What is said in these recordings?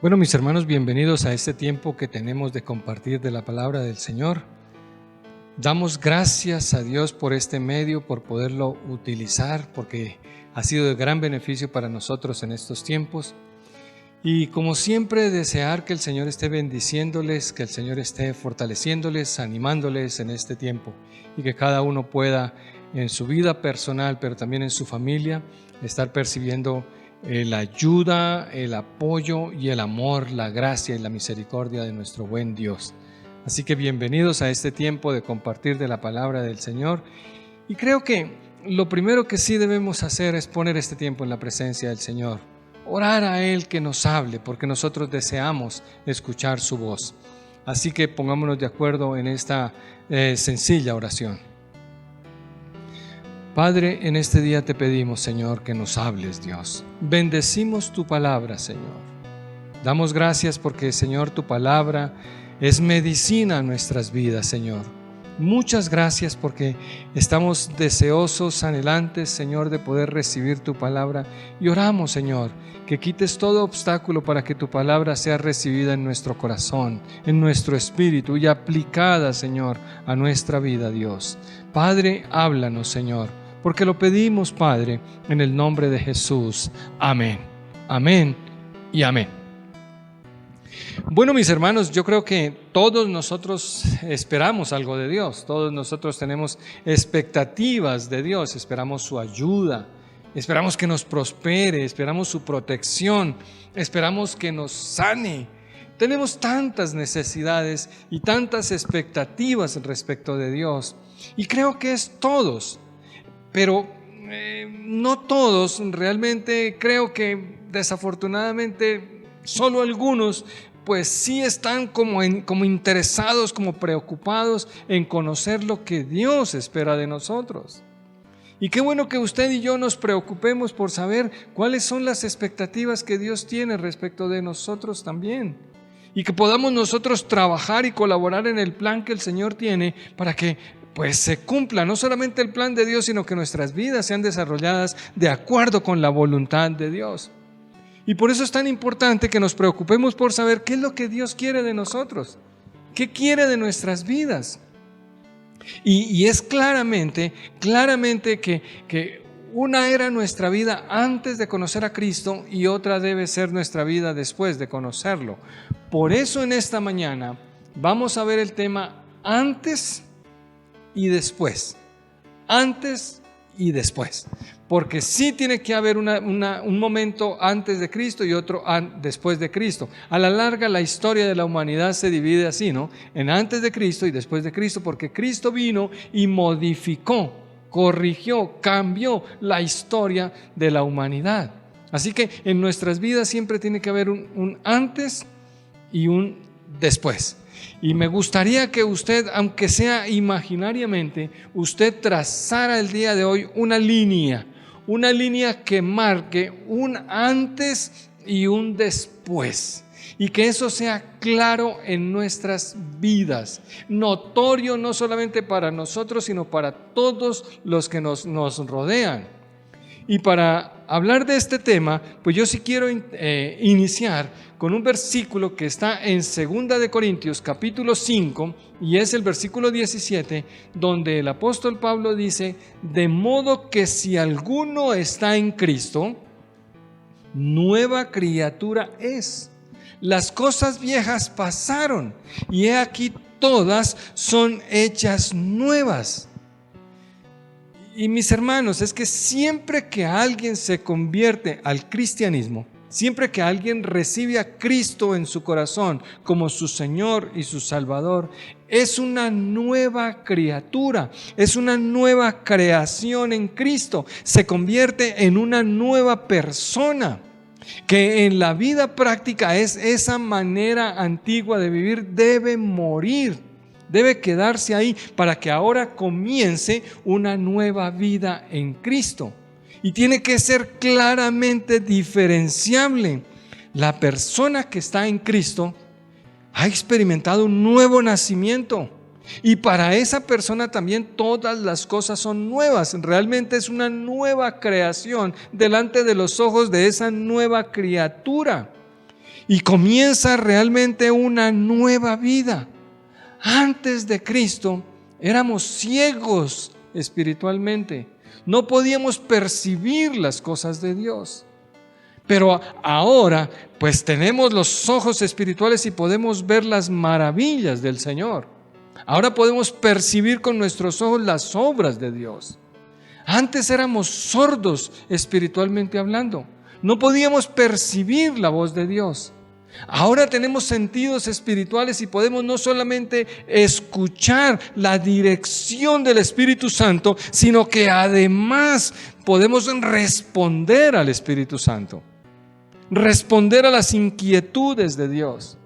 Bueno, mis hermanos, bienvenidos a este tiempo que tenemos de compartir de la palabra del Señor. Damos gracias a Dios por este medio, por poderlo utilizar, porque ha sido de gran beneficio para nosotros en estos tiempos. Y como siempre, desear que el Señor esté bendiciéndoles, que el Señor esté fortaleciéndoles, animándoles en este tiempo, y que cada uno pueda en su vida personal, pero también en su familia, estar percibiendo la ayuda, el apoyo y el amor, la gracia y la misericordia de nuestro buen Dios. Así que bienvenidos a este tiempo de compartir de la palabra del Señor. Y creo que lo primero que sí debemos hacer es poner este tiempo en la presencia del Señor. Orar a Él que nos hable, porque nosotros deseamos escuchar su voz. Así que pongámonos de acuerdo en esta sencilla oración. Padre, en este día te pedimos, Señor, que nos hables, Dios. Bendecimos tu palabra, Señor. Damos gracias porque, Señor, tu palabra es medicina a nuestras vidas, Señor. Muchas gracias porque estamos deseosos, anhelantes, Señor, de poder recibir tu palabra. Y oramos, Señor, que quites todo obstáculo para que tu palabra sea recibida en nuestro corazón, en nuestro espíritu y aplicada, Señor, a nuestra vida, Dios. Padre, háblanos, Señor, porque lo pedimos, Padre, en el nombre de Jesús. Amén. Amén y amén. Bueno, mis hermanos, yo creo que todos nosotros esperamos algo de Dios. Todos nosotros tenemos expectativas de Dios. Esperamos su ayuda, esperamos que nos prospere, esperamos su protección, esperamos que nos sane. Tenemos tantas necesidades y tantas expectativas respecto de Dios. Y creo que es todos. Pero no todos, realmente creo que desafortunadamente solo algunos pues sí están como interesados, como preocupados en conocer lo que Dios espera de nosotros. Y qué bueno que usted y yo nos preocupemos por saber cuáles son las expectativas que Dios tiene respecto de nosotros también. Y que podamos nosotros trabajar y colaborar en el plan que el Señor tiene para que pues se cumpla no solamente el plan de Dios, sino que nuestras vidas sean desarrolladas de acuerdo con la voluntad de Dios. Y por eso es tan importante que nos preocupemos por saber qué es lo que Dios quiere de nosotros, qué quiere de nuestras vidas. Y es claramente que una era nuestra vida antes de conocer a Cristo y otra debe ser nuestra vida después de conocerlo. Por eso en esta mañana vamos a ver el tema antes y después. Antes y después. Porque sí tiene que haber un momento antes de Cristo y otro después de Cristo. A la larga la historia de la humanidad se divide así, ¿no? En antes de Cristo y después de Cristo, porque Cristo vino y modificó, corrigió, cambió la historia de la humanidad. Así que en nuestras vidas siempre tiene que haber un antes y un después. Y me gustaría que usted, aunque sea imaginariamente, usted trazara el día de hoy una línea que marque un antes y un después. Y que eso sea claro en nuestras vidas, notorio no solamente para nosotros, sino para todos los que nos rodean. Y para hablar de este tema, pues yo sí quiero iniciar con un versículo que está en 2 de Corintios capítulo 5 y es el versículo 17, donde el apóstol Pablo dice: de modo que si alguno está en Cristo, nueva criatura es. Las cosas viejas pasaron y he aquí todas son hechas nuevas. Y mis hermanos, es que siempre que alguien se convierte al cristianismo, siempre que alguien recibe a Cristo en su corazón como su Señor y su Salvador, es una nueva criatura, es una nueva creación en Cristo, se convierte en una nueva persona. Que en la vida práctica es esa manera antigua de vivir, debe morir. Debe quedarse ahí para que ahora comience una nueva vida en Cristo. Y tiene que ser claramente diferenciable. La persona que está en Cristo ha experimentado un nuevo nacimiento. Y para esa persona también todas las cosas son nuevas. Realmente es una nueva creación delante de los ojos de esa nueva criatura. y comienza realmente una nueva vida. Antes de Cristo éramos ciegos espiritualmente, no podíamos percibir las cosas de Dios. Pero ahora pues tenemos los ojos espirituales y podemos ver las maravillas del Señor. Ahora podemos percibir con nuestros ojos las obras de Dios. Antes éramos sordos espiritualmente hablando, no podíamos percibir la voz de Dios. Ahora tenemos sentidos espirituales y podemos no solamente escuchar la dirección del Espíritu Santo, sino que además podemos responder al Espíritu Santo, responder a las inquietudes de Dios.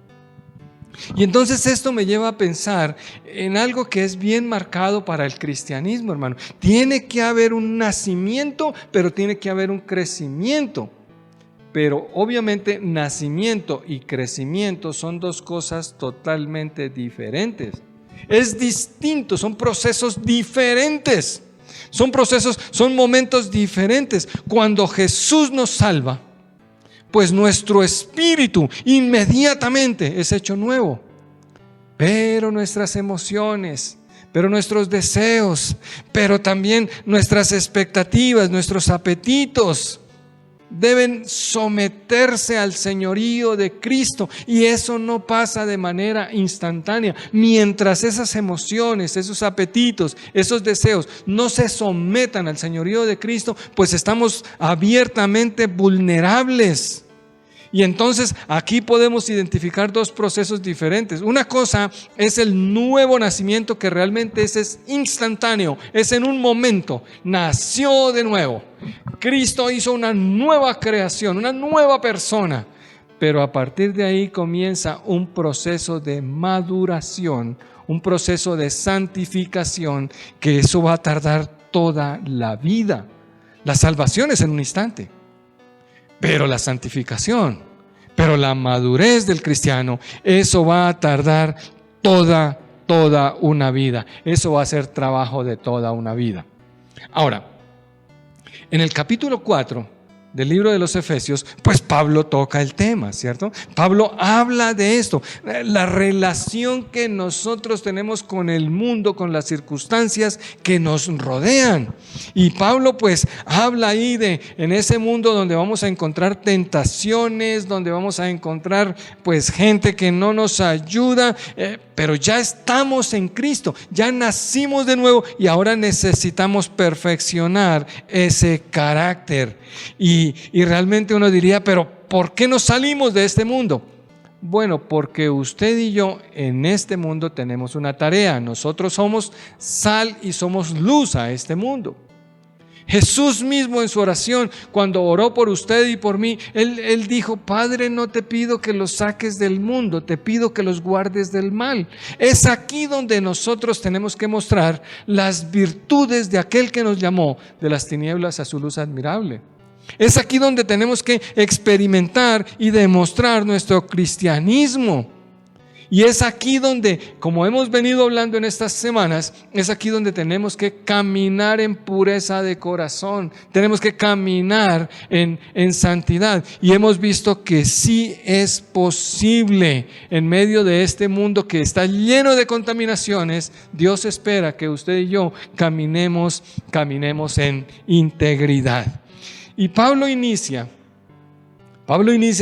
Y entonces esto me lleva a pensar en algo que es bien marcado para el cristianismo, hermano. Tiene que haber un nacimiento, pero tiene que haber un crecimiento. Pero obviamente nacimiento y crecimiento son dos cosas totalmente diferentes. Es distinto, son procesos diferentes. Son momentos diferentes. Cuando Jesús nos salva, pues nuestro espíritu inmediatamente es hecho nuevo. Pero nuestras emociones, pero nuestros deseos, pero también nuestras expectativas, nuestros apetitos, deben someterse al señorío de Cristo, y eso no pasa de manera instantánea. Mientras esas emociones, esos apetitos, esos deseos no se sometan al señorío de Cristo, pues estamos abiertamente vulnerables. Y entonces aquí podemos identificar dos procesos diferentes. Una cosa es el nuevo nacimiento, que realmente es instantáneo, es en un momento, nació de nuevo. Cristo hizo una nueva creación, una nueva persona. Pero a partir de ahí comienza un proceso de maduración, un proceso de santificación, que eso va a tardar toda la vida. La salvación es en un instante. Pero la santificación, pero la madurez del cristiano, eso va a tardar toda una vida. Eso va a ser trabajo de toda una vida. Ahora, en el capítulo 4 del libro de los Efesios, pues Pablo toca el tema, ¿cierto? Pablo habla de esto, la relación que nosotros tenemos con el mundo, con las circunstancias que nos rodean. Y Pablo pues habla ahí en ese mundo donde vamos a encontrar tentaciones, donde vamos a encontrar pues gente que no nos ayuda, pero ya estamos en Cristo, ya nacimos de nuevo y ahora necesitamos perfeccionar ese carácter. Y realmente uno diría, pero ¿por qué no salimos de este mundo? Bueno, porque usted y yo en este mundo tenemos una tarea. Nosotros somos sal y somos luz a este mundo. Jesús mismo en su oración, cuando oró por usted y por mí, Él dijo: Padre, no te pido que los saques del mundo, te pido que los guardes del mal. Es aquí donde nosotros tenemos que mostrar las virtudes de aquel que nos llamó de las tinieblas a su luz admirable. Es aquí donde tenemos que experimentar y demostrar nuestro cristianismo. Y es aquí donde, como hemos venido hablando en estas semanas, es aquí donde tenemos que caminar en pureza de corazón. Tenemos que caminar en santidad. Y hemos visto que sí es posible en medio de este mundo que está lleno de contaminaciones. Dios espera que usted y yo caminemos en integridad. Y Pablo inicia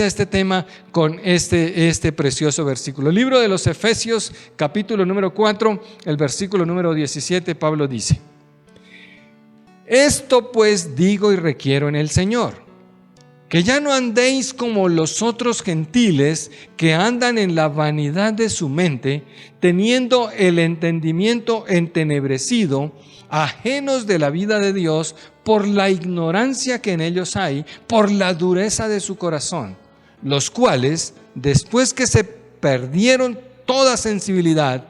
este tema con este precioso versículo. El libro de los Efesios, capítulo número 4, el versículo número 17, Pablo dice: Esto pues digo y requiero en el Señor, que ya no andéis como los otros gentiles que andan en la vanidad de su mente, teniendo el entendimiento entenebrecido, ajenos de la vida de Dios, por la ignorancia que en ellos hay, por la dureza de su corazón, los cuales, después que se perdieron toda sensibilidad,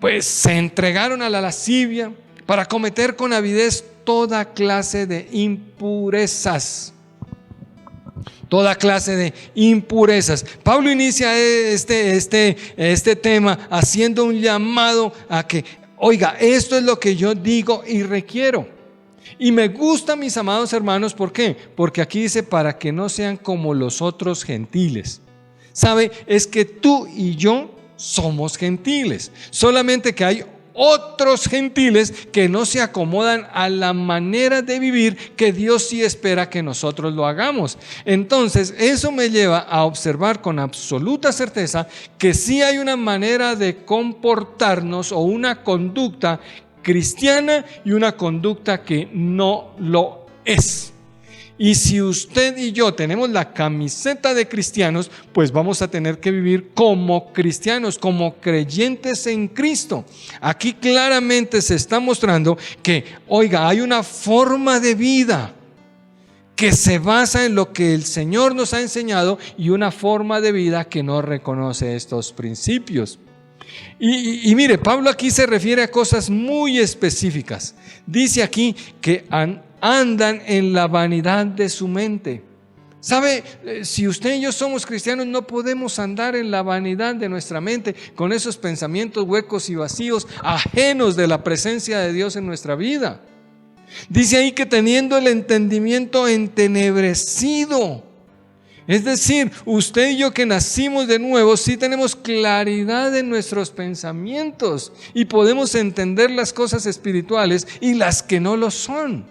pues se entregaron a la lascivia para cometer con avidez toda clase de impurezas. Toda clase de impurezas. Pablo inicia este tema haciendo un llamado a que, oiga, esto es lo que yo digo y requiero. Y me gusta, mis amados hermanos, ¿por qué? Porque aquí dice: para que no sean como los otros gentiles. ¿sabe? Es que tú y yo somos gentiles, solamente que hay otros gentiles que no se acomodan a la manera de vivir que Dios sí espera que nosotros lo hagamos. Entonces, eso me lleva a observar con absoluta certeza que sí hay una manera de comportarnos o una conducta cristiana y una conducta que no lo es. Y si usted y yo tenemos la camiseta de cristianos, pues vamos a tener que vivir como cristianos, como creyentes en Cristo. Aquí claramente se está mostrando que, oiga, hay una forma de vida que se basa en lo que el Señor nos ha enseñado y una forma de vida que no reconoce estos principios. Y mire, Pablo aquí se refiere a cosas muy específicas. Dice aquí que andan en la vanidad de su mente. ¿Sabe? Si usted y yo somos cristianos, no podemos andar en la vanidad de nuestra mente, con esos pensamientos huecos y vacíos, ajenos de la presencia de Dios en nuestra vida. Dice ahí que teniendo el entendimiento entenebrecido. Es decir, usted y yo que nacimos de nuevo, sí tenemos claridad en nuestros pensamientos y podemos entender las cosas espirituales y las que no lo son.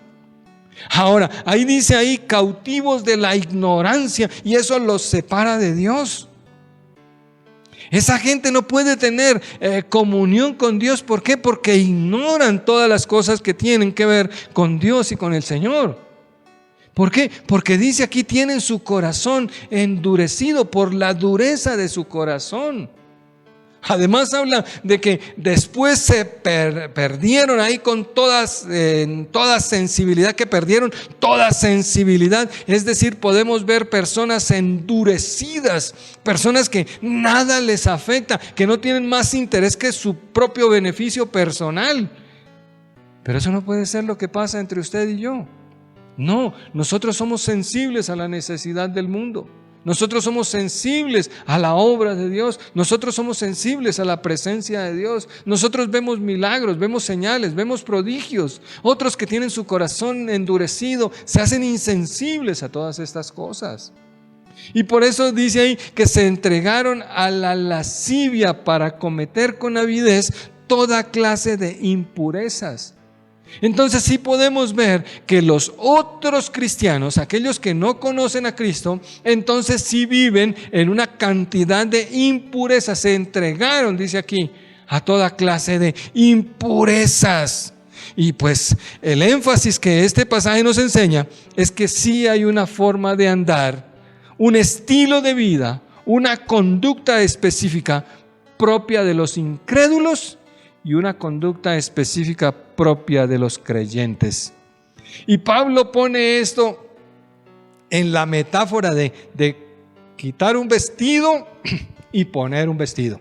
Ahora, ahí dice ahí cautivos de la ignorancia, y eso los separa de Dios. Esa gente no puede tener comunión con Dios. ¿Por qué? Porque ignoran todas las cosas que tienen que ver con Dios y con el Señor. ¿Por qué? Porque dice aquí tienen su corazón endurecido por la dureza de su corazón. Además habla de que después se perdieron ahí con toda sensibilidad, que perdieron toda sensibilidad. Es decir, podemos ver personas endurecidas, personas que nada les afecta, que no tienen más interés que su propio beneficio personal. Pero eso no puede ser lo que pasa entre usted y yo. No, nosotros somos sensibles a la necesidad del mundo. Nosotros somos sensibles a la obra de Dios. Nosotros somos sensibles a la presencia de Dios. Nosotros vemos milagros, vemos señales, vemos prodigios. Otros que tienen su corazón endurecido se hacen insensibles a todas estas cosas. Y por eso dice ahí que se entregaron a la lascivia para cometer con avidez toda clase de impurezas. Entonces sí podemos ver que los otros cristianos, aquellos que no conocen a Cristo, entonces sí viven en una cantidad de impurezas. Se entregaron, dice aquí, a toda clase de impurezas. Y pues el énfasis que este pasaje nos enseña es que sí hay una forma de andar, un estilo de vida, una conducta específica propia de los incrédulos y una conducta específica propia de los creyentes. Y Pablo pone esto en la metáfora de quitar un vestido y poner un vestido.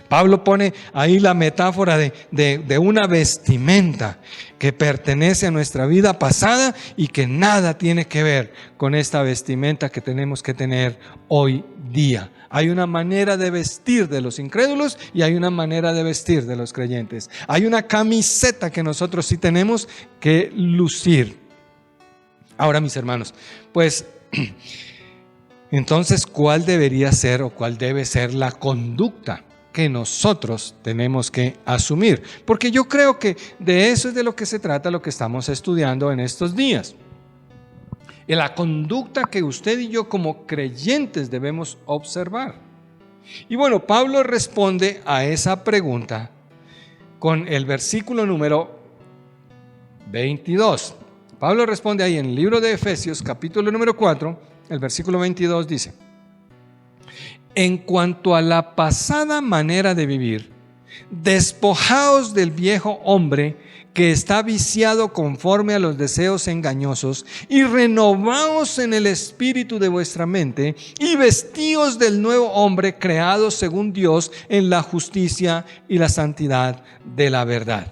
Pablo pone ahí la metáfora de una vestimenta que pertenece a nuestra vida pasada y que nada tiene que ver con esta vestimenta que tenemos que tener hoy día. Hay una manera de vestir de los incrédulos y hay una manera de vestir de los creyentes. Hay una camiseta que nosotros sí tenemos que lucir. Ahora, mis hermanos, pues entonces, ¿cuál debería ser o cuál debe ser la conducta que nosotros tenemos que asumir? Porque yo creo que de eso es de lo que se trata lo que estamos estudiando en estos días. En la conducta que usted y yo como creyentes debemos observar. Y bueno, Pablo responde a esa pregunta con el versículo número 22. Pablo responde ahí en el libro de Efesios, capítulo número 4, el versículo 22 dice: en cuanto a la pasada manera de vivir, despojaos del viejo hombre que está viciado conforme a los deseos engañosos, y renovaos en el espíritu de vuestra mente, y vestíos del nuevo hombre creado según Dios en la justicia y la santidad de la verdad.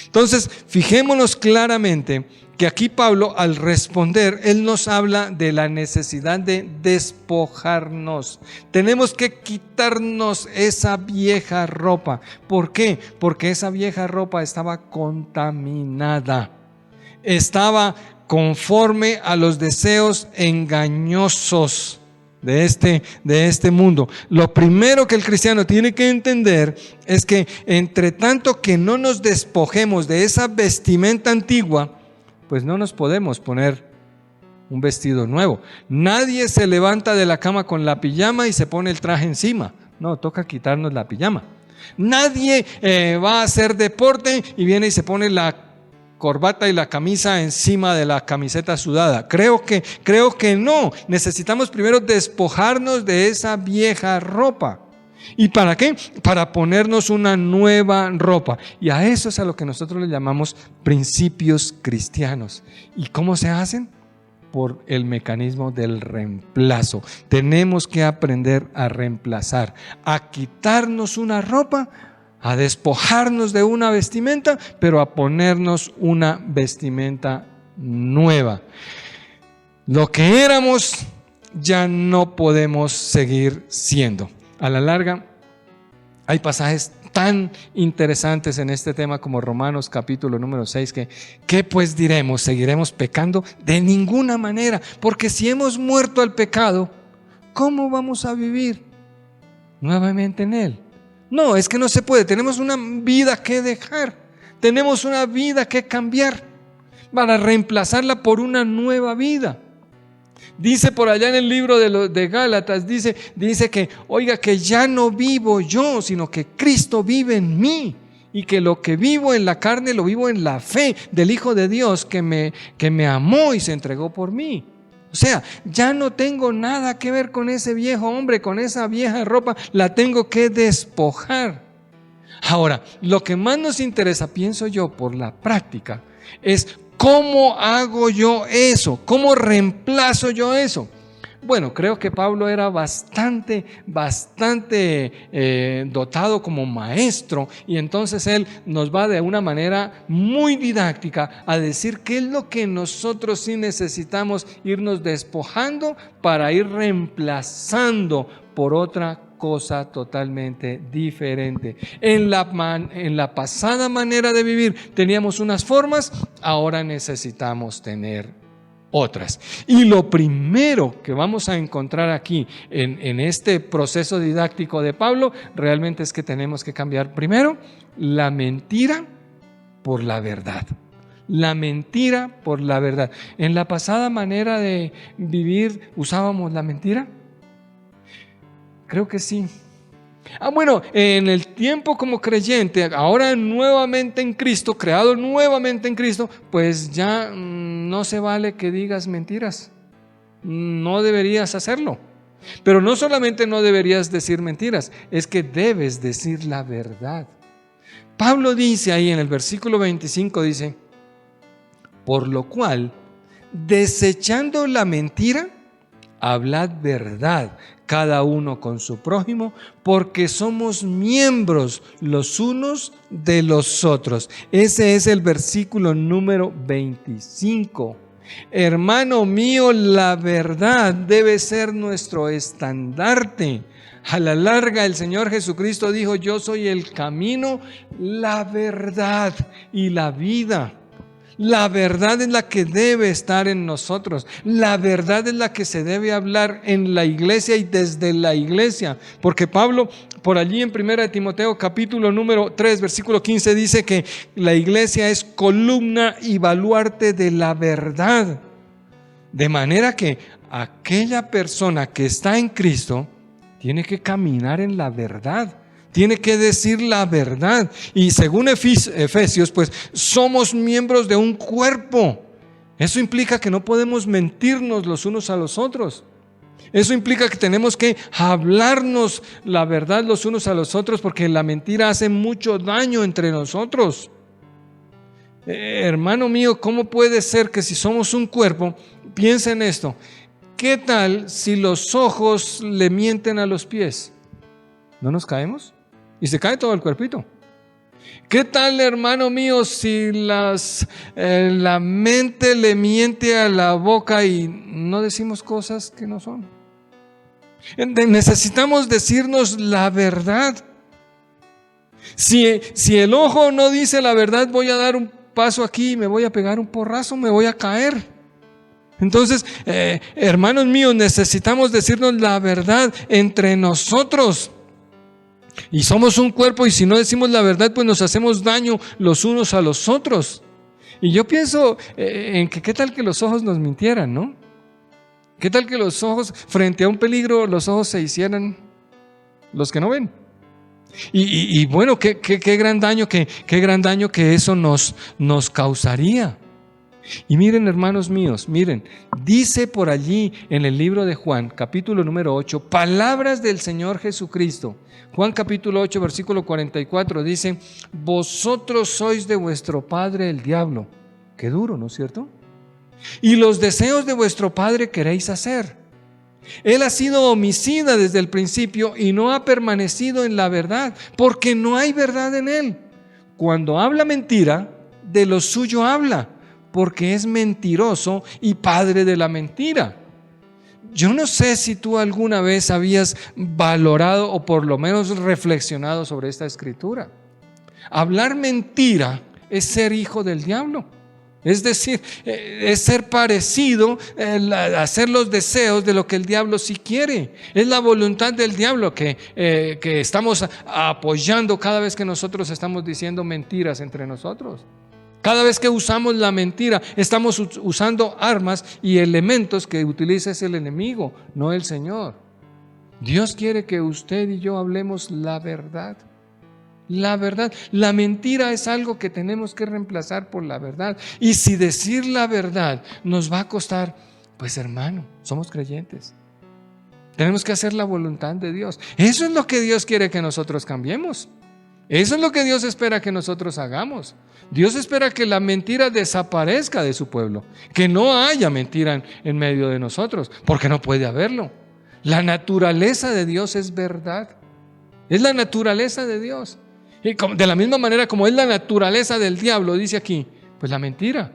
Entonces, fijémonos claramente que aquí Pablo, al responder, él nos habla de la necesidad de despojarnos. Tenemos que quitarnos esa vieja ropa. ¿Por qué? Porque esa vieja ropa estaba contaminada. Estaba conforme a los deseos engañosos. de este mundo. Lo primero que el cristiano tiene que entender es que entre tanto que no nos despojemos de esa vestimenta antigua, pues no nos podemos poner un vestido nuevo. Nadie se levanta de la cama con la pijama y se pone el traje encima. No, toca quitarnos la pijama. Nadie va a hacer deporte y viene y se pone la corbata y la camisa encima de la camiseta sudada. Creo que no. Necesitamos primero despojarnos de esa vieja ropa. ¿Y para qué? Para ponernos una nueva ropa. Y a eso es a lo que nosotros le llamamos principios cristianos. ¿Y cómo se hacen? Por el mecanismo del reemplazo. Tenemos que aprender a reemplazar, a quitarnos una ropa, a despojarnos de una vestimenta, pero a ponernos una vestimenta nueva. Lo que éramos ya no podemos seguir siendo. A la larga, hay pasajes tan interesantes en este tema como Romanos capítulo número 6, ¿qué pues diremos? ¿Seguiremos pecando? De ninguna manera, porque si hemos muerto al pecado, ¿cómo vamos a vivir nuevamente en él? No, es que no se puede. Tenemos una vida que dejar, tenemos una vida que cambiar para reemplazarla por una nueva vida. Dice por allá en el libro de Gálatas, dice que, oiga, que ya no vivo yo, sino que Cristo vive en mí, y que lo que vivo en la carne lo vivo en la fe del Hijo de Dios que me amó y se entregó por mí. O sea, ya no tengo nada que ver con ese viejo hombre, con esa vieja ropa, la tengo que despojar. Ahora, lo que más nos interesa, pienso yo, por la práctica, es ¿cómo hago yo eso? ¿Cómo reemplazo yo eso? Bueno, creo que Pablo era bastante dotado como maestro, y entonces él nos va de una manera muy didáctica a decir qué es lo que nosotros sí necesitamos irnos despojando para ir reemplazando por otra cosa totalmente diferente. En la pasada manera de vivir teníamos unas formas, ahora necesitamos tener otras. Y lo primero que vamos a encontrar aquí en este proceso didáctico de Pablo realmente es que tenemos que cambiar primero la mentira por la verdad. La mentira por la verdad. En la pasada manera de vivir, ¿usábamos la mentira? Creo que sí. Bueno, en el tiempo como creyente, ahora nuevamente en Cristo, creado nuevamente en Cristo, pues ya no se vale que digas mentiras. No deberías hacerlo. Pero no solamente no deberías decir mentiras, es que debes decir la verdad. Pablo dice ahí en el versículo 25, dice, por lo cual, desechando la mentira, hablad verdad, cada uno con su prójimo, porque somos miembros los unos de los otros. Ese es el versículo número 25. Hermano mío, la verdad debe ser nuestro estandarte. A la larga, el Señor Jesucristo dijo, yo soy el camino, la verdad y la vida. La verdad es la que debe estar en nosotros. La verdad es la que se debe hablar en la iglesia y desde la iglesia. Porque Pablo, por allí en 1 Timoteo capítulo número 3, versículo 15, dice que la iglesia es columna y baluarte de la verdad. De manera que aquella persona que está en Cristo tiene que caminar en la verdad. Tiene que decir la verdad. Y según Efesios, pues somos miembros de un cuerpo. Eso implica que no podemos mentirnos los unos a los otros. Eso implica que tenemos que hablarnos la verdad los unos a los otros, porque la mentira hace mucho daño entre nosotros. Hermano mío, ¿cómo puede ser que si somos un cuerpo, piensa en esto, ¿qué tal si los ojos le mienten a los pies? ¿No nos caemos? Y se cae todo el cuerpito. ¿Qué tal, hermano mío, si la mente le miente a la boca y no decimos cosas que no son? Necesitamos decirnos la verdad. Si el ojo no dice la verdad, voy a dar un paso aquí y me voy a pegar un porrazo, me voy a caer. Entonces, hermanos míos, necesitamos decirnos la verdad entre nosotros. Y somos un cuerpo, y si no decimos la verdad, pues nos hacemos daño los unos a los otros. Y yo pienso en que qué tal que los ojos nos mintieran, ¿no? ¿Qué tal que los ojos, frente a un peligro, los ojos se hicieran los que no ven? Y bueno, qué gran daño que eso nos causaría. Y miren, hermanos míos, miren, dice por allí en el libro de Juan, capítulo número 8, palabras del Señor Jesucristo. Juan capítulo 8, versículo 44, dice: vosotros sois de vuestro padre el diablo. Qué duro, ¿no es cierto? Y los deseos de vuestro padre queréis hacer. Él ha sido homicida desde el principio y no ha permanecido en la verdad, porque no hay verdad en él. Cuando habla mentira, de lo suyo habla, porque es mentiroso y padre de la mentira. Yo no sé si tú alguna vez habías valorado o por lo menos reflexionado sobre esta escritura. Hablar mentira es ser hijo del diablo. Es decir, es ser parecido, hacer los deseos de lo que el diablo sí quiere. Es la voluntad del diablo que estamos apoyando cada vez que nosotros estamos diciendo mentiras entre nosotros. Cada vez que usamos la mentira, estamos usando armas y elementos que utiliza el enemigo, no el Señor. Dios quiere que usted y yo hablemos la verdad. La verdad. La mentira es algo que tenemos que reemplazar por la verdad. Y si decir la verdad nos va a costar, pues hermano, somos creyentes. Tenemos que hacer la voluntad de Dios. Eso es lo que Dios quiere que nosotros cambiemos. Eso es lo que Dios espera que nosotros hagamos. Dios espera que la mentira desaparezca de su pueblo, que no haya mentira en medio de nosotros, porque no puede haberlo. La naturaleza de Dios es verdad. Es la naturaleza de Dios. Y de la misma manera como es la naturaleza del diablo, dice aquí, pues la mentira.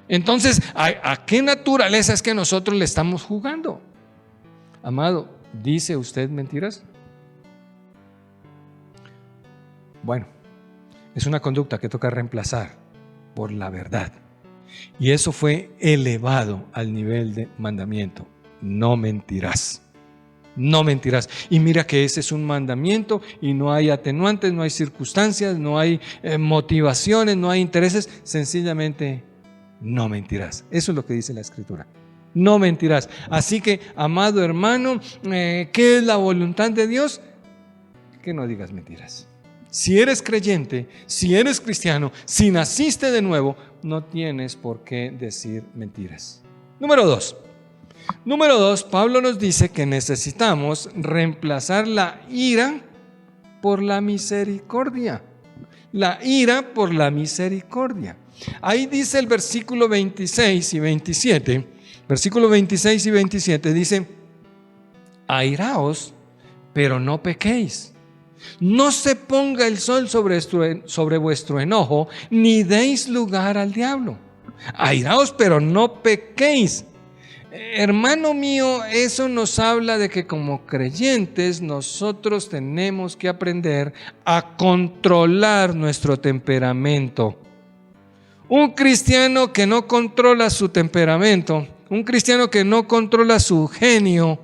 Entonces, ¿a qué naturaleza es que nosotros le estamos jugando? Amado, ¿dice usted mentiras? Bueno, es una conducta que toca reemplazar por la verdad. Y eso fue elevado al nivel de mandamiento. No mentirás. No mentirás. Y mira que ese es un mandamiento y no hay atenuantes, no hay circunstancias, no hay motivaciones, no hay intereses. Sencillamente no mentirás. Eso es lo que dice la Escritura. No mentirás. Así que, amado hermano, ¿qué es la voluntad de Dios? Que no digas mentiras. Si eres creyente, si eres cristiano, si naciste de nuevo, no tienes por qué decir mentiras. Número dos, Pablo nos dice que necesitamos reemplazar la ira por la misericordia. La ira por la misericordia. Ahí dice el versículo 26 y 27. Versículo 26 y 27 dice: airaos, pero no pequéis. No se ponga el sol sobre vuestro enojo, ni deis lugar al diablo. Airaos, pero no pequéis. Hermano mío, eso nos habla de que como creyentes nosotros tenemos que aprender a controlar nuestro temperamento. Un cristiano que no controla su temperamento, un cristiano que no controla su genio,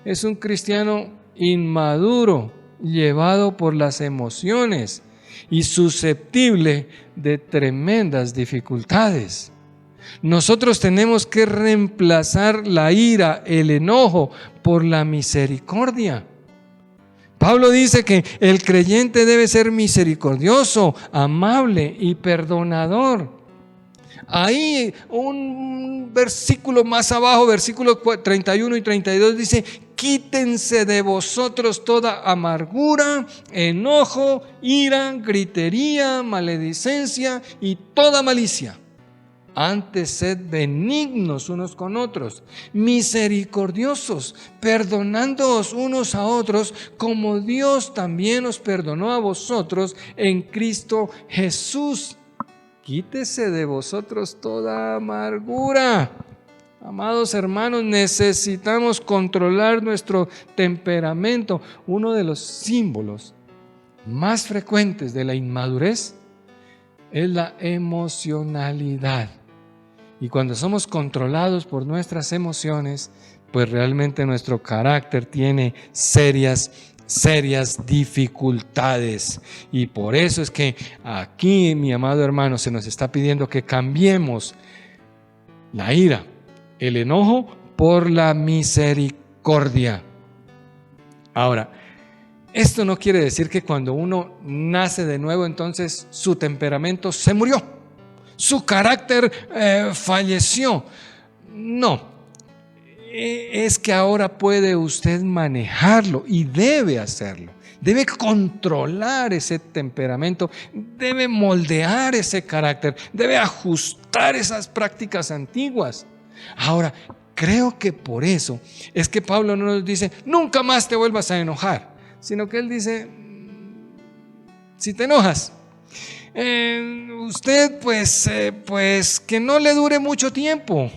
es un cristiano inmaduro, llevado por las emociones y susceptible de tremendas dificultades. Nosotros tenemos que reemplazar la ira, el enojo, por la misericordia. Pablo dice que el creyente debe ser misericordioso, amable y perdonador. Ahí un versículo más abajo, versículos 31 y 32 dice: quítense de vosotros toda amargura, enojo, ira, gritería, maledicencia y toda malicia. Antes sed benignos unos con otros, misericordiosos, perdonándoos unos a otros, como Dios también os perdonó a vosotros en Cristo Jesús. Quítese de vosotros toda amargura. Amados hermanos, necesitamos controlar nuestro temperamento. Uno de los símbolos más frecuentes de la inmadurez es la emocionalidad. Y cuando somos controlados por nuestras emociones, pues realmente nuestro carácter tiene serias dificultades. Y por eso es que aquí, mi amado hermano, se nos está pidiendo que cambiemos la ira, el enojo, por la misericordia. Ahora, esto no quiere decir que cuando uno nace de nuevo, entonces su temperamento se murió, su carácter falleció. No, es que ahora puede usted manejarlo y debe hacerlo. Debe controlar ese temperamento, debe moldear ese carácter, debe ajustar esas prácticas antiguas. Ahora, creo que por eso es que Pablo no nos dice, nunca más te vuelvas a enojar, sino que él dice, si te enojas, usted pues que no le dure mucho tiempo,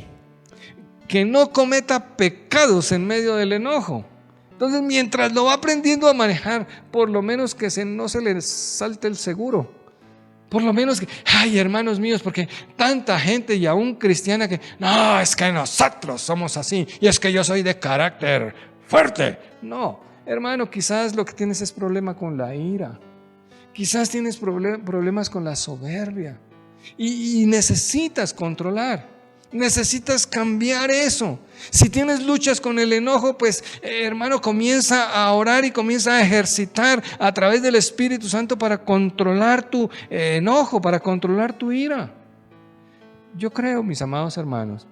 que no cometa pecados en medio del enojo. Entonces, mientras lo va aprendiendo a manejar, por lo menos que no se le salte el seguro. Por lo menos que, ay, hermanos míos, porque tanta gente y aún cristiana que, no, es que nosotros somos así, y es que yo soy de carácter fuerte. No, hermano, quizás lo que tienes es problema con la ira. Quizás tienes problemas con la soberbia. Y necesitas controlar. Necesitas cambiar eso. Si tienes luchas con el enojo, pues hermano, comienza a orar y comienza a ejercitar a través del Espíritu Santo para controlar tu enojo, para controlar tu ira. Yo creo, mis amados hermanos,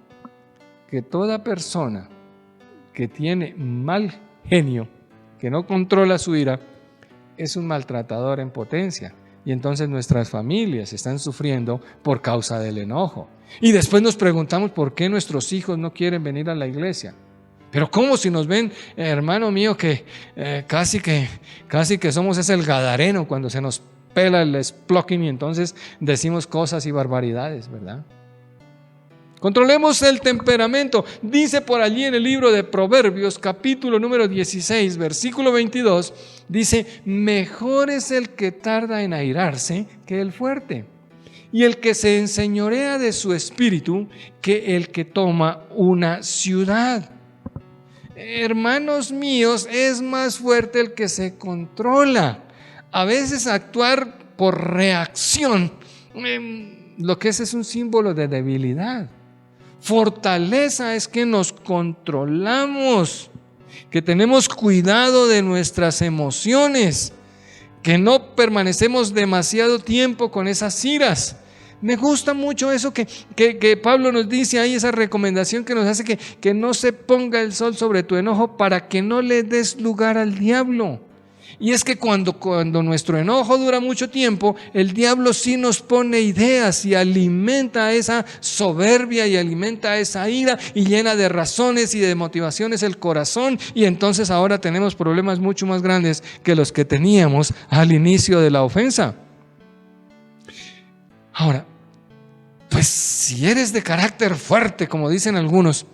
que toda persona que tiene mal genio, que no controla su ira, es un maltratador en potencia. Y entonces nuestras familias están sufriendo por causa del enojo. Y después nos preguntamos por qué nuestros hijos no quieren venir a la iglesia. Pero ¿cómo si nos ven, hermano mío, que casi que somos el gadareno cuando se nos pela el splocking y entonces decimos cosas y barbaridades, ¿verdad? Controlemos el temperamento. Dice por allí en el libro de Proverbios, capítulo número 16, versículo 22, dice, mejor es el que tarda en airarse que el fuerte, y el que se enseñorea de su espíritu que el que toma una ciudad. Hermanos míos, es más fuerte el que se controla. A veces actuar por reacción, lo que es un símbolo de debilidad. Fortaleza es que nos controlamos, que tenemos cuidado de nuestras emociones, que no permanecemos demasiado tiempo con esas iras. Me gusta mucho eso que Pablo nos dice ahí, esa recomendación que nos hace que no se ponga el sol sobre tu enojo para que no le des lugar al diablo. Y es que cuando nuestro enojo dura mucho tiempo, el diablo sí nos pone ideas y alimenta esa soberbia y alimenta esa ira y llena de razones y de motivaciones el corazón, y entonces ahora tenemos problemas mucho más grandes que los que teníamos al inicio de la ofensa. Ahora, pues si eres de carácter fuerte, como dicen algunos,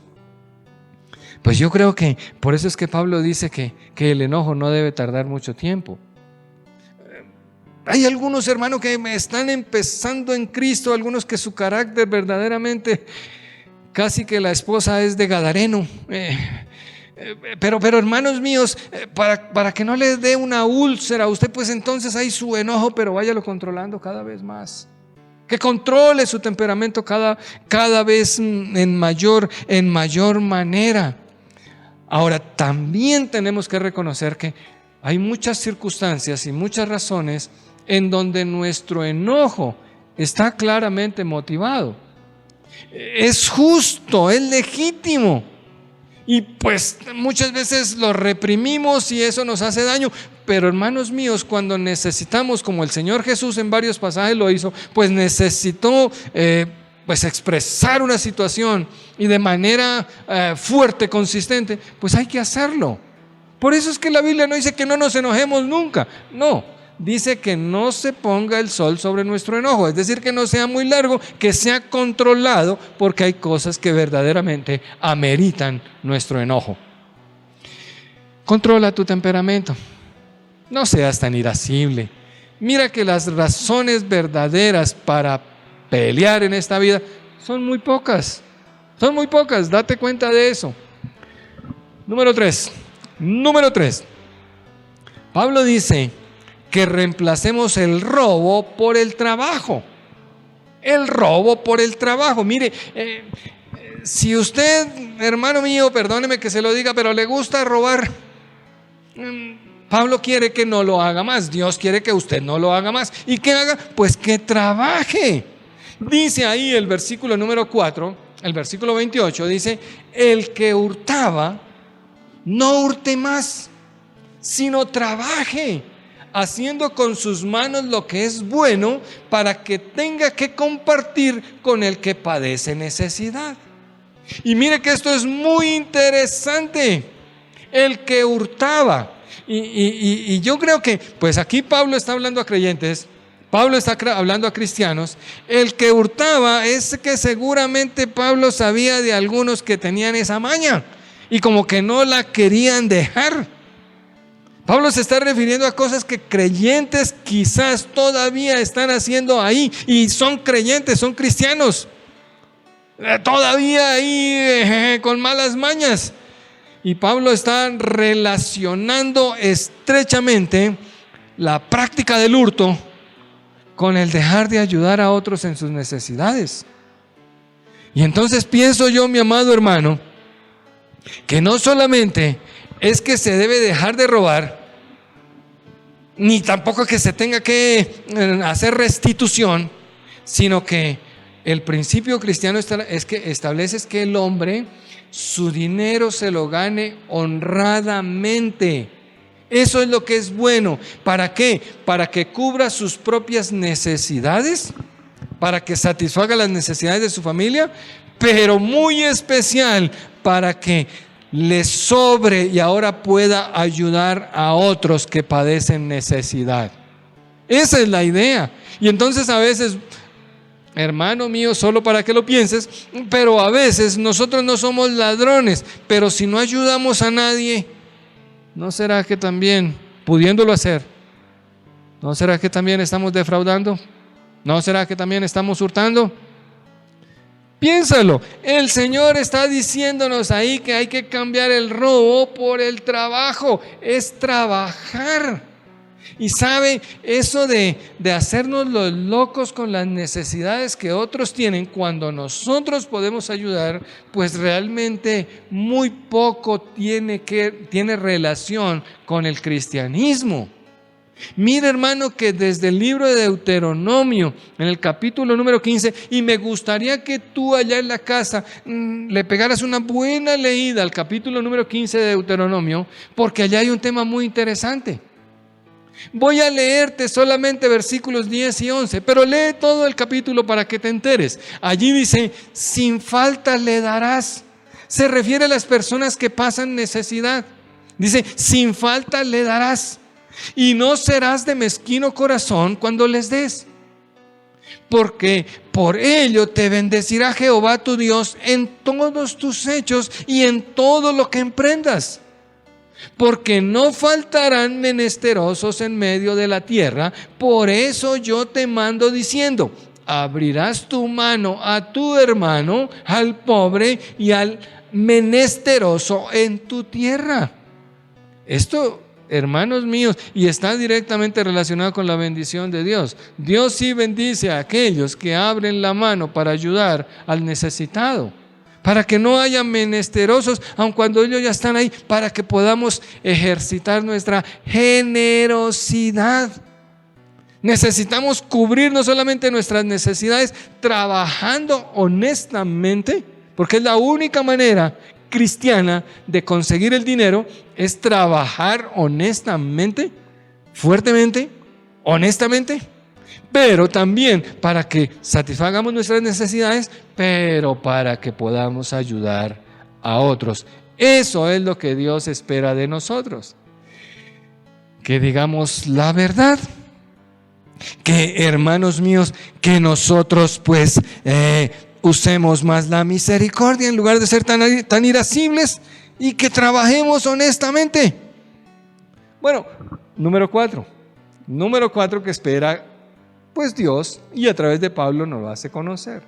pues yo creo que por eso es que Pablo dice que el enojo no debe tardar mucho tiempo. Hay algunos hermanos que están empezando en Cristo, algunos que su carácter verdaderamente, casi que la esposa es de gadareno. Pero hermanos míos, para que no les dé una úlcera a usted, pues entonces hay su enojo, pero váyalo controlando cada vez más. Que controle su temperamento cada vez en mayor manera. Ahora, también tenemos que reconocer que hay muchas circunstancias y muchas razones en donde nuestro enojo está claramente motivado. Es justo, es legítimo. Y pues muchas veces lo reprimimos y eso nos hace daño. Pero hermanos míos, cuando necesitamos, como el Señor Jesús en varios pasajes lo hizo, pues necesitó expresar una situación y de manera fuerte, consistente, pues hay que hacerlo. Por eso es que la Biblia no dice que no nos enojemos nunca. No, dice que no se ponga el sol sobre nuestro enojo. Es decir, que no sea muy largo, que sea controlado, porque hay cosas que verdaderamente ameritan nuestro enojo. Controla tu temperamento. No seas tan irascible. Mira que las razones verdaderas para pelear en esta vida Son muy pocas. Son muy pocas, date cuenta de eso. Número 3. Pablo dice que reemplacemos el robo por el trabajo. El robo por el trabajo. Mire, si usted, hermano mío, perdóneme que se lo diga, pero le gusta robar, Pablo quiere que no lo haga más. Dios quiere que usted no lo haga más. ¿Y qué haga? Pues que trabaje. Dice ahí el versículo número 4, el versículo 28, dice: el que hurtaba, no hurte más, sino trabaje, haciendo con sus manos lo que es bueno, para que tenga que compartir con el que padece necesidad. Y mire que esto es muy interesante. El que hurtaba. Y yo creo que, pues aquí Pablo está hablando a creyentes, Pablo está hablando a cristianos. El que hurtaba es que seguramente Pablo sabía de algunos que tenían esa maña y como que no la querían dejar. Pablo se está refiriendo a cosas que creyentes quizás todavía están haciendo ahí, y son creyentes, son cristianos, todavía ahí con malas mañas. Y Pablo está relacionando estrechamente la práctica del hurto con el dejar de ayudar a otros en sus necesidades. Y entonces pienso yo, mi amado hermano, que no solamente es que se debe dejar de robar, ni tampoco que se tenga que hacer restitución, sino que el principio cristiano es que establece que el hombre su dinero se lo gane honradamente. Eso es lo que es bueno. ¿Para qué? Para que cubra sus propias necesidades, para que satisfaga las necesidades de su familia, pero muy especial para que le sobre y ahora pueda ayudar a otros que padecen necesidad. Esa es la idea. Y entonces a veces, hermano mío, solo para que lo pienses, pero a veces nosotros no somos ladrones, pero si no ayudamos a nadie, ¿no será que también, pudiéndolo hacer, no será que también estamos defraudando? ¿No será que también estamos hurtando? Piénsalo, el Señor está diciéndonos ahí que hay que cambiar el robo por el trabajo, es trabajar. Y sabe, eso de hacernos los locos con las necesidades que otros tienen, cuando nosotros podemos ayudar, pues realmente muy poco tiene relación con el cristianismo. Mira, hermano, que desde el libro de Deuteronomio, en el capítulo número 15, y me gustaría que tú allá en la casa le pegaras una buena leída al capítulo número 15 de Deuteronomio, porque allá hay un tema muy interesante. Voy a leerte solamente versículos 10 y 11, pero lee todo el capítulo para que te enteres. Allí dice: sin falta le darás. Se refiere a las personas que pasan necesidad. Dice: sin falta le darás, y no serás de mezquino corazón cuando les des, porque por ello te bendecirá Jehová tu Dios en todos tus hechos y en todo lo que emprendas. Porque no faltarán menesterosos en medio de la tierra. Por eso yo te mando diciendo: abrirás tu mano a tu hermano, al pobre y al menesteroso en tu tierra. Esto, hermanos míos, y está directamente relacionado con la bendición de Dios. Dios sí bendice a aquellos que abren la mano para ayudar al necesitado, para que no haya menesterosos, aun cuando ellos ya están ahí, para que podamos ejercitar nuestra generosidad. Necesitamos cubrir no solamente nuestras necesidades trabajando honestamente, porque es la única manera cristiana de conseguir el dinero, es trabajar honestamente, fuertemente, honestamente, pero también para que satisfagamos nuestras necesidades, pero para que podamos ayudar a otros. Eso es lo que Dios espera de nosotros, que digamos la verdad, que, hermanos míos, que nosotros pues usemos más la misericordia en lugar de ser tan irascibles, y que trabajemos honestamente. Bueno, número 4 que espera pues Dios, y a través de Pablo nos lo hace conocer,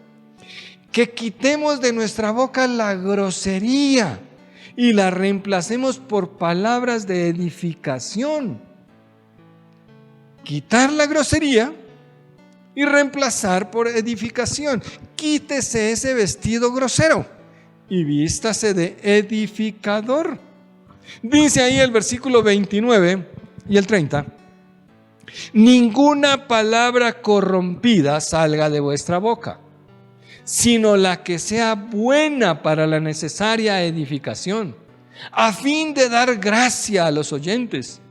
que quitemos de nuestra boca la grosería y la reemplacemos por palabras de edificación. Quitar la grosería y reemplazar por edificación. Quítese ese vestido grosero y vístase de edificador. Dice ahí el versículo 29 y el 30. Ninguna palabra corrompida salga de vuestra boca, sino la que sea buena para la necesaria edificación, a fin de dar gracia a los oyentes.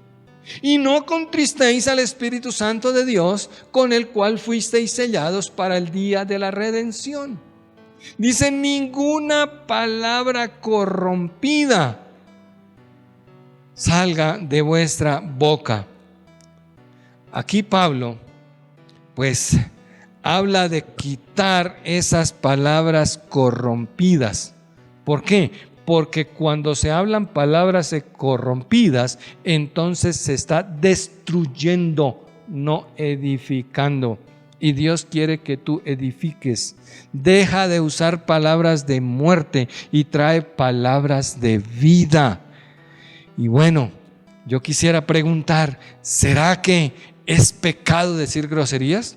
Y no contristéis al Espíritu Santo de Dios, con el cual fuisteis sellados para el día de la redención. Dice, ninguna palabra corrompida salga de vuestra boca. Aquí Pablo, pues, habla de quitar esas palabras corrompidas. ¿Por qué? Porque cuando se hablan palabras corrompidas, entonces se está destruyendo, no edificando. Y Dios quiere que tú edifiques. Deja de usar palabras de muerte y trae palabras de vida. Y bueno, yo quisiera preguntar, ¿será que es pecado decir groserías?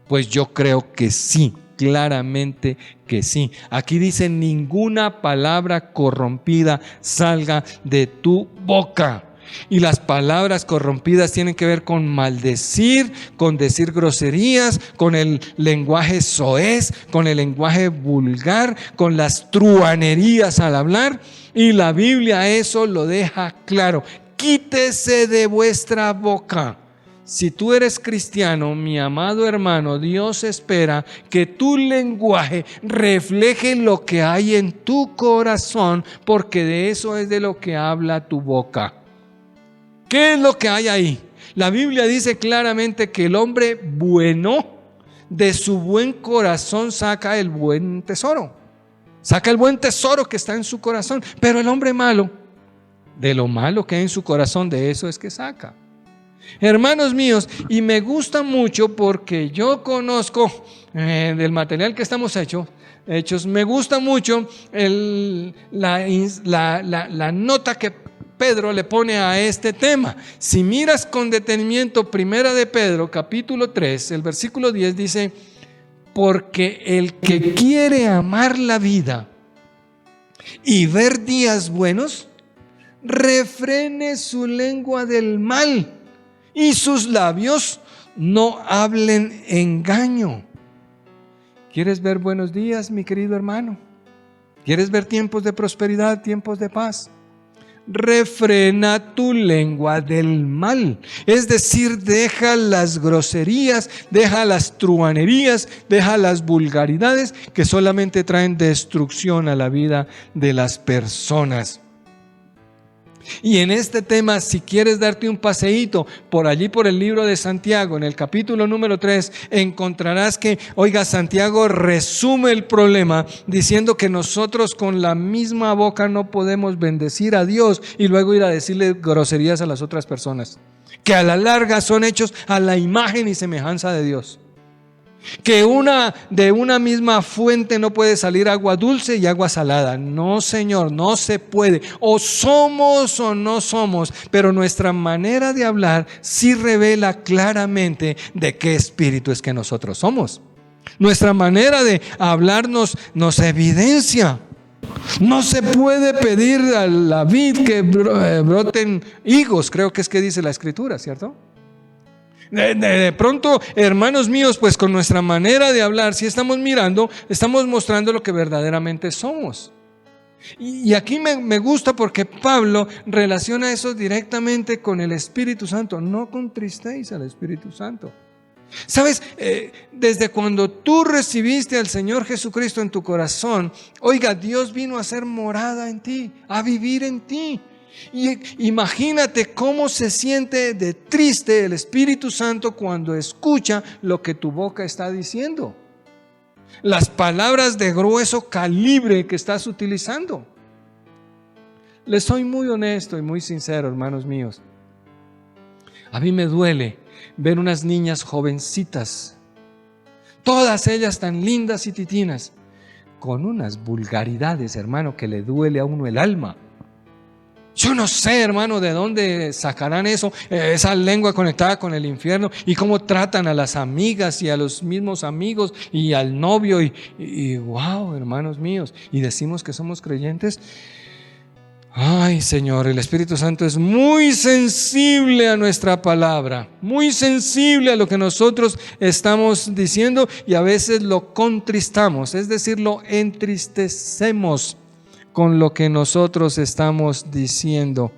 Pues yo creo que sí. Claramente que sí. Aquí dice, ninguna palabra corrompida salga de tu boca. Y las palabras corrompidas tienen que ver con maldecir, con decir groserías, con el lenguaje soez, con el lenguaje vulgar, con las truhanerías al hablar. Y la Biblia eso lo deja claro. Quítese de vuestra boca. Si tú eres cristiano, mi amado hermano, Dios espera que tu lenguaje refleje lo que hay en tu corazón, porque de eso es de lo que habla tu boca. ¿Qué es lo que hay ahí? La Biblia dice claramente que el hombre bueno de su buen corazón saca el buen tesoro. Saca el buen tesoro que está en su corazón. Pero el hombre malo, de lo malo que hay en su corazón, de eso es que saca. Hermanos míos, y me gusta mucho porque yo conozco del material que estamos hechos, me gusta mucho la nota que Pedro le pone a este tema. Si miras con detenimiento Primera de Pedro, capítulo 3, el versículo 10 dice, porque el que quiere amar la vida y ver días buenos, refrene su lengua del mal y sus labios no hablen engaño. ¿Quieres ver buenos días, mi querido hermano? ¿Quieres ver tiempos de prosperidad, tiempos de paz? Refrena tu lengua del mal. Es decir, deja las groserías, deja las truhanerías, deja las vulgaridades que solamente traen destrucción a la vida de las personas. Y en este tema, si quieres darte un paseíto por allí por el libro de Santiago, en el capítulo número 3, encontrarás que, oiga, Santiago resume el problema diciendo que nosotros con la misma boca no podemos bendecir a Dios y luego ir a decirle groserías a las otras personas, que a la larga son hechos a la imagen y semejanza de Dios. Que de una misma fuente no puede salir agua dulce y agua salada. No, Señor, no se puede. O somos o no somos, pero nuestra manera de hablar sí revela claramente de qué espíritu es que nosotros somos. Nuestra manera de hablar nos evidencia. No se puede pedir a la vid que broten higos, creo que es que dice la Escritura, ¿cierto? De pronto, hermanos míos, pues con nuestra manera de hablar, si estamos mirando, estamos mostrando lo que verdaderamente somos. Y aquí me gusta porque Pablo relaciona eso directamente con el Espíritu Santo. No contristéis al Espíritu Santo. ¿Sabes? Desde cuando tú recibiste al Señor Jesucristo en tu corazón, oiga, Dios vino a ser morada en ti, a vivir en ti. Y imagínate cómo se siente de triste el Espíritu Santo cuando escucha lo que tu boca está diciendo, las palabras de grueso calibre que estás utilizando. Les soy muy honesto y muy sincero, hermanos míos. A mí me duele ver unas niñas jovencitas todas ellas tan lindas y titinas, con unas vulgaridades, hermano, que le duele a uno el alma. Yo no sé, hermano, de dónde sacarán eso, esa lengua conectada con el infierno, y cómo tratan a las amigas y a los mismos amigos y al novio, y wow, hermanos míos, y decimos que somos creyentes. Ay, Señor, el Espíritu Santo es muy sensible a nuestra palabra, muy sensible a lo que nosotros estamos diciendo, y a veces lo contristamos, es decir, lo entristecemos con lo que nosotros estamos diciendo.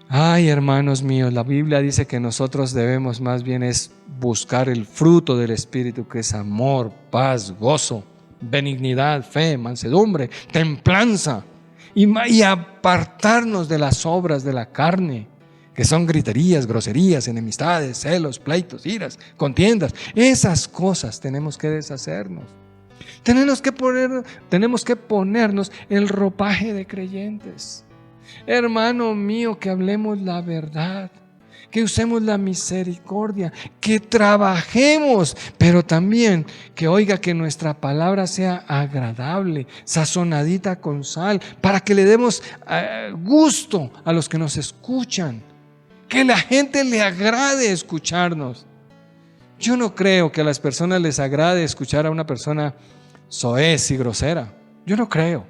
Ay, hermanos míos, la Biblia dice que nosotros debemos más bien es buscar el fruto del Espíritu, que es amor, paz, gozo, benignidad, fe, mansedumbre, templanza, y apartarnos de las obras de la carne, que son griterías, groserías, enemistades, celos, pleitos, iras, contiendas. Esas cosas tenemos que deshacernos. Tenemos que ponernos el ropaje de creyentes. Hermano mío, que hablemos la verdad, que usemos la misericordia, que trabajemos, pero también que que nuestra palabra sea agradable, sazonadita con sal, para que le demos gusto a los que nos escuchan, que la gente le agrade escucharnos. Yo no creo que a las personas les agrade escuchar a una persona soez y grosera. Yo no creo.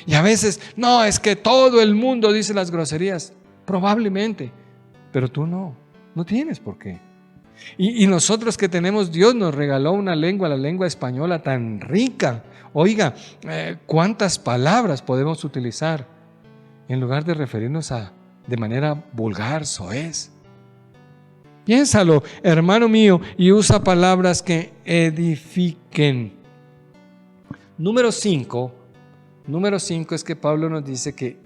Y a veces, no, es que todo el mundo dice las groserías. Probablemente, pero tú no tienes por qué. Y nosotros que tenemos, Dios nos regaló una lengua, la lengua española tan rica. Oiga, ¿cuántas palabras podemos utilizar en lugar de referirnos de manera vulgar, soez? Piénsalo, hermano mío, y usa palabras que edifiquen. Número 5 es que Pablo nos dice que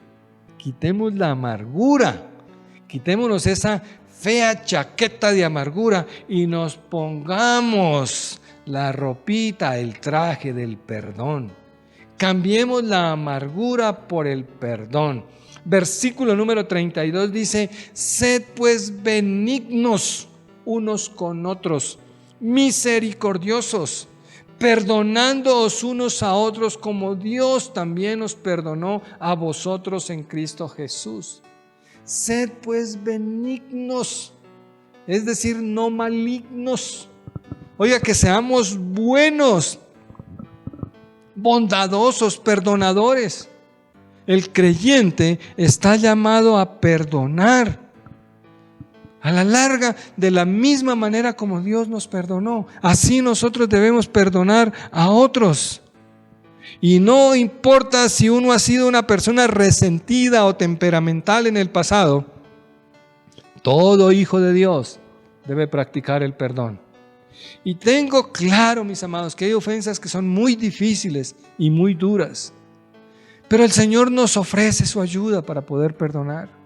quitemos la amargura, quitémonos esa fea chaqueta de amargura y nos pongamos la ropita, el traje del perdón. Cambiemos la amargura por el perdón. Versículo número 32 dice: sed pues benignos unos con otros, misericordiosos, perdonándoos unos a otros como Dios también os perdonó a vosotros en Cristo Jesús. Sed pues benignos, es decir, no malignos. Oiga, que seamos buenos, bondadosos, perdonadores. El creyente está llamado a perdonar. A la larga, de la misma manera como Dios nos perdonó, así nosotros debemos perdonar a otros. Y no importa si uno ha sido una persona resentida o temperamental en el pasado, todo hijo de Dios debe practicar el perdón. Y tengo claro, mis amados, que hay ofensas que son muy difíciles y muy duras, pero el Señor nos ofrece su ayuda para poder perdonar.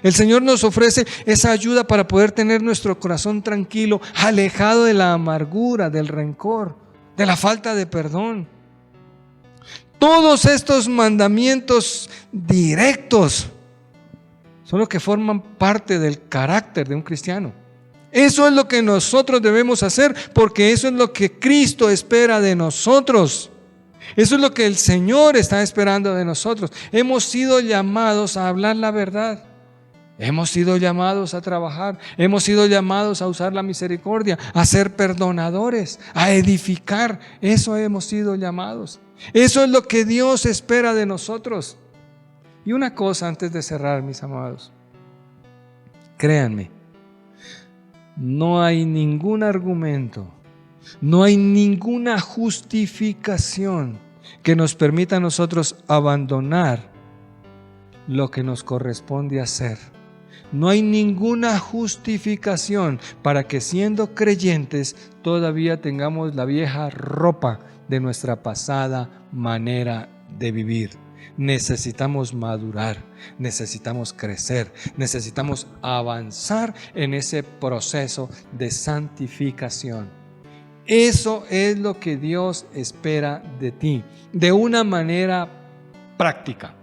El Señor nos ofrece esa ayuda para poder tener nuestro corazón tranquilo, alejado de la amargura, del rencor, de la falta de perdón. Todos estos mandamientos directos son los que forman parte del carácter de un cristiano. Eso es lo que nosotros debemos hacer, porque eso es lo que Cristo espera de nosotros. Eso es lo que el Señor está esperando de nosotros. Hemos sido llamados a hablar la verdad. Hemos sido llamados a trabajar, hemos sido llamados a usar la misericordia, a ser perdonadores, a edificar. Eso hemos sido llamados. Eso es lo que Dios espera de nosotros. Y una cosa antes de cerrar, mis amados. Créanme, no hay ningún argumento, no hay ninguna justificación que nos permita a nosotros abandonar lo que nos corresponde hacer. No hay ninguna justificación para que, siendo creyentes, todavía tengamos la vieja ropa de nuestra pasada manera de vivir. Necesitamos madurar, necesitamos crecer, necesitamos avanzar en ese proceso de santificación. Eso es lo que Dios espera de ti, de una manera práctica.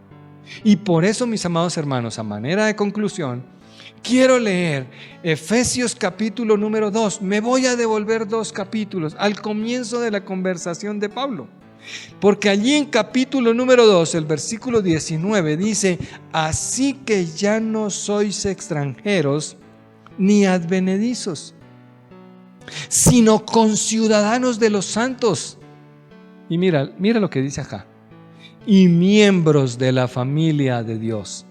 Y por eso, mis amados hermanos, a manera de conclusión, Quiero leer Efesios capítulo número 2. Me voy a devolver 2 capítulos al comienzo de la conversación de Pablo. Porque allí en capítulo número 2, el versículo 19 dice: así que ya no sois extranjeros ni advenedizos, sino conciudadanos de los santos. Y mira lo que dice acá: y miembros de la familia de Dios.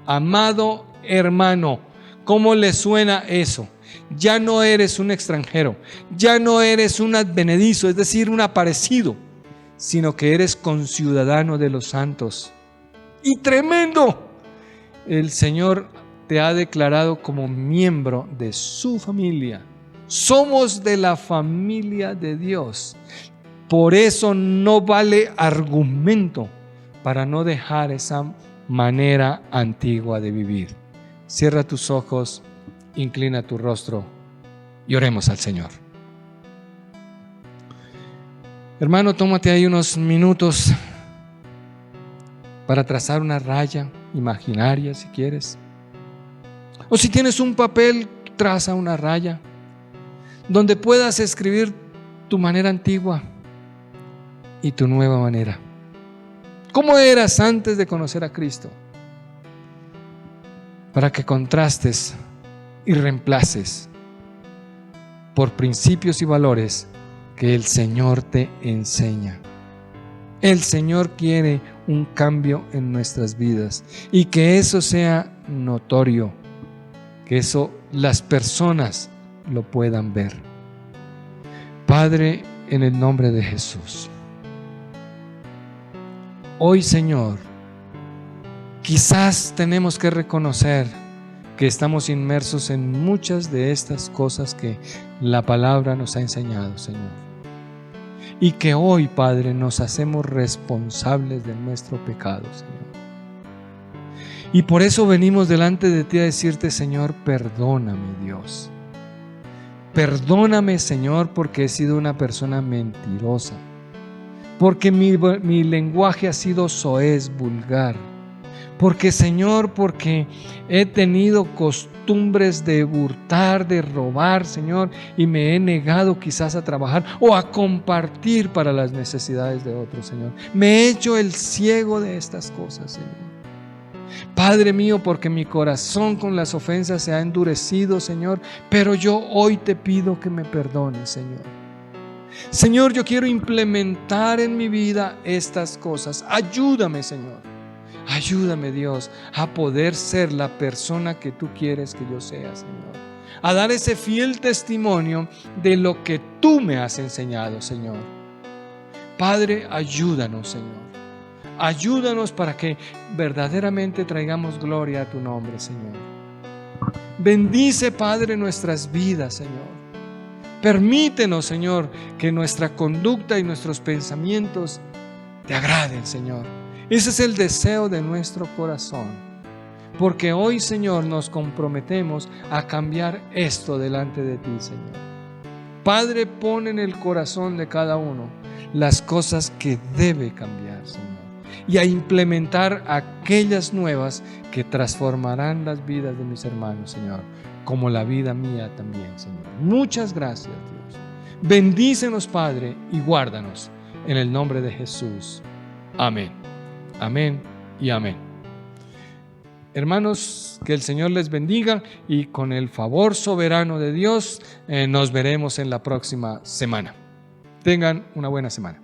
Amado hermano, ¿cómo le suena eso? Ya no eres un extranjero, ya no eres un advenedizo, es decir, un aparecido, sino que eres conciudadano de los santos. Y tremendo, el Señor te ha declarado como miembro de su familia. Somos de la familia de Dios. Por eso no vale argumento para no dejar esa manera antigua de vivir. Cierra tus ojos, inclina tu rostro y oremos al Señor. Hermano, tómate ahí unos minutos para trazar una raya imaginaria si quieres. O si tienes un papel, traza una raya donde puedas escribir tu manera antigua y tu nueva manera. ¿Cómo eras antes de conocer a Cristo? Para que contrastes y reemplaces por principios y valores que el Señor te enseña. El Señor quiere un cambio en nuestras vidas y que eso sea notorio, que eso las personas lo puedan ver. Padre, en el nombre de Jesús, hoy, Señor, quizás tenemos que reconocer que estamos inmersos en muchas de estas cosas que la palabra nos ha enseñado, Señor. Y que hoy, Padre, nos hacemos responsables de nuestro pecado, Señor. Y por eso venimos delante de ti a decirte: Señor, perdóname, Dios. Perdóname, Señor, porque he sido una persona mentirosa. Porque mi lenguaje ha sido soez, vulgar. Porque, Señor, porque he tenido costumbres de hurtar, de robar, Señor, y me he negado quizás a trabajar o a compartir para las necesidades de otros, Señor. Me he hecho el ciego de estas cosas, Señor. Padre mío, porque mi corazón con las ofensas se ha endurecido, Señor, pero yo hoy te pido que me perdones, Señor. Señor, yo quiero implementar en mi vida estas cosas. Ayúdame, Señor. Ayúdame, Dios, a poder ser la persona que tú quieres que yo sea, Señor. A dar ese fiel testimonio de lo que tú me has enseñado, Señor. Padre, ayúdanos, Señor. Ayúdanos para que verdaderamente traigamos gloria a tu nombre, Señor. Bendice, Padre, nuestras vidas, Señor. Permítenos, Señor, que nuestra conducta y nuestros pensamientos te agraden, Señor. Ese es el deseo de nuestro corazón. Porque hoy, Señor, nos comprometemos a cambiar esto delante de ti, Señor. Padre, pon en el corazón de cada uno las cosas que debe cambiar, Señor. Y a implementar aquellas nuevas que transformarán las vidas de mis hermanos, Señor. Como la vida mía también, Señor. Muchas gracias, Dios. Bendícenos, Padre, y guárdanos. En el nombre de Jesús. Amén. Amén y amén. Hermanos, que el Señor les bendiga y con el favor soberano de Dios nos veremos en la próxima semana. Tengan una buena semana.